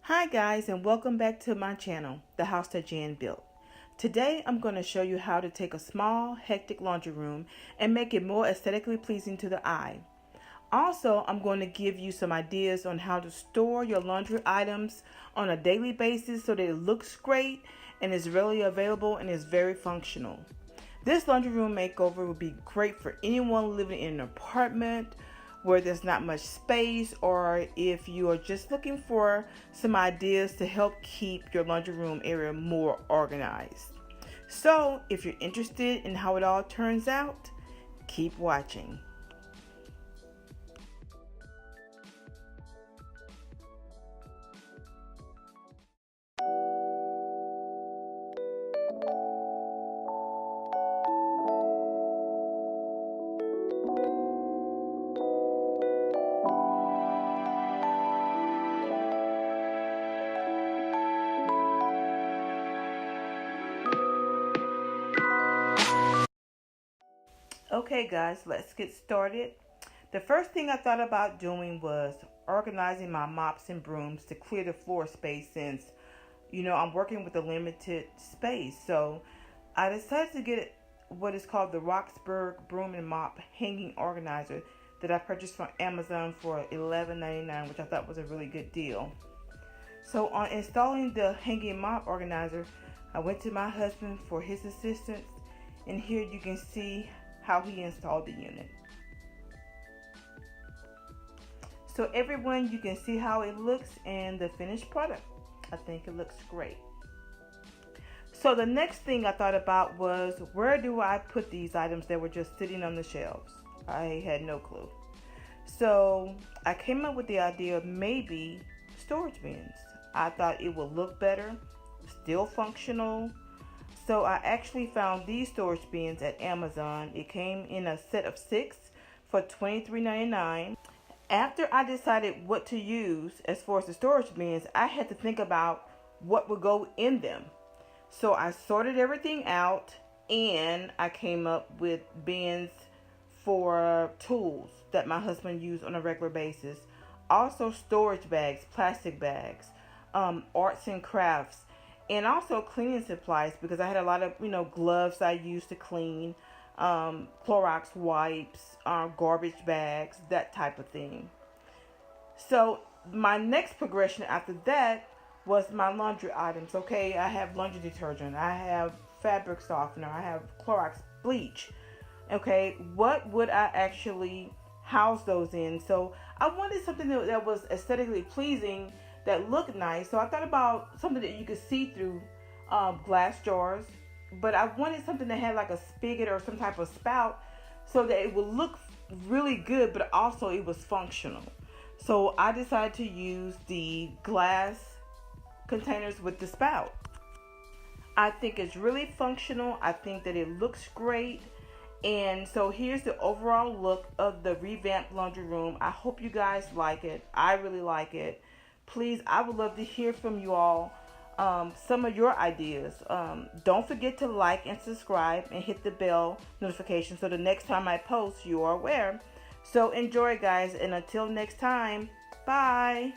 Hi guys, and welcome back to my channel, The House That Jan Built. Today I'm going to show you how to take a small, hectic laundry room and make it more aesthetically pleasing to the eye. Also, I'm going to give you some ideas on how to store your laundry items on a daily basis so that it looks great and is readily available and is very functional. This laundry room makeover would be great for anyone living in an apartment where there's not much space, or if you are just looking for some ideas to help keep your laundry room area more organized. So if you're interested in how it all turns out, keep watching. Okay guys, let's get started. The first thing I thought about doing was organizing my mops and brooms to clear the floor space, since I'm working with a limited space. So I decided to get what is called the Roxburgh broom and mop hanging organizer that I purchased from Amazon for $11.99, which I thought was a really good deal. So on installing the hanging mop organizer, I went to my husband for his assistance, and here you can see how he installed the unit. So everyone, you can see how it looks and the finished product. I think it looks great. So the next thing I thought about was, where do I put these items that were just sitting on the shelves? I had no clue. So I came up with the idea of maybe storage bins. I thought it would look better, still functional. So I actually found these storage bins at Amazon. It came in a set of 6 for $23.99. After I decided what to use as far as the storage bins, I had to think about what would go in them. So I sorted everything out, and I came up with bins for tools that my husband used on a regular basis. Also storage bags, plastic bags, arts and crafts, and also cleaning supplies, because I had a lot of gloves I used to clean, Clorox wipes, garbage bags, that type of thing. So my next progression after that was my laundry items. Okay, I have laundry detergent, I have fabric softener, I have Clorox bleach. Okay, what would I actually house those in? So I wanted something that was aesthetically pleasing, that looked nice. So I thought about something that you could see through, glass jars, but I wanted something that had like a spigot or some type of spout, so that it would look really good, but also it was functional. So I decided to use the glass containers with the spout. I think it's really functional. I think that it looks great. And so here's the overall look of the revamped laundry room. I hope you guys like it. I really like it. Please, I would love to hear from you all, some of your ideas. Don't forget to like and subscribe and hit the bell notification so the next time I post, you are aware. So enjoy, guys, and until next time, bye.